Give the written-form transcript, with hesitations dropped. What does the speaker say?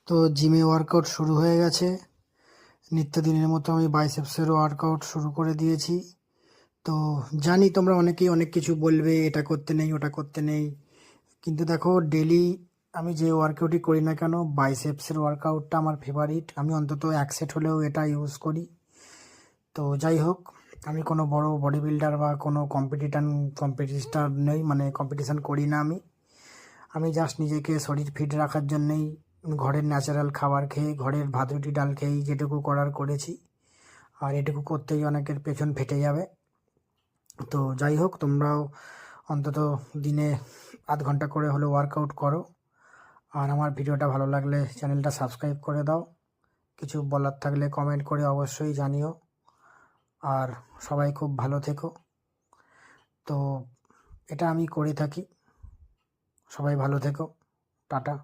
তো জিমে ওয়ার্কআউট শুরু হয়ে গেছে। নিত্যদিনের মতো আমি বাইসেপসেরও ওয়ার্কআউট শুরু করে দিয়েছি। তো জানি তোমরা অনেকেই অনেক কিছু বলবে, এটা করতে নেই ওটা করতে নেই, কিন্তু দেখো ডেলি আমি যে ওয়ার্কআউটই করি না কেন, বাইসেপসের ওয়ার্কআউটটা আমার ফেভারিট। আমি অন্তত এক সেট হলেও এটা ইউজ করি। তো যাই হোক, আমি কোনো বড় বডি বিল্ডার বা কোনো কম্পিটিটার নেই, মানে কম্পিটিশান করি না। আমি জাস্ট নিজেকে শরীর ফিট রাখার জন্যেই ঘরের ন্যাচারাল খাবার খেয়ে, ঘরের ভাত রুটি ডাল খেয়েই যেটুকু করার করেছি। আর এটুকু করতেই অনেকের পেছন ফেটে যাবে। তো যাই হোক, তোমরাও অন্তত দিনে আধ ঘন্টা করে হলেও ওয়ার্কআউট করো। আর আমার ভিডিওটা ভালো লাগলে চ্যানেলটা সাবস্ক্রাইব করে দাও। কিছু বলার থাকলে কমেন্ট করে অবশ্যই জানিও। আর সবাই খুব ভালো থেকো। তো এটা আমি করে থাকি। সবাই ভালো থেকো। টাটা।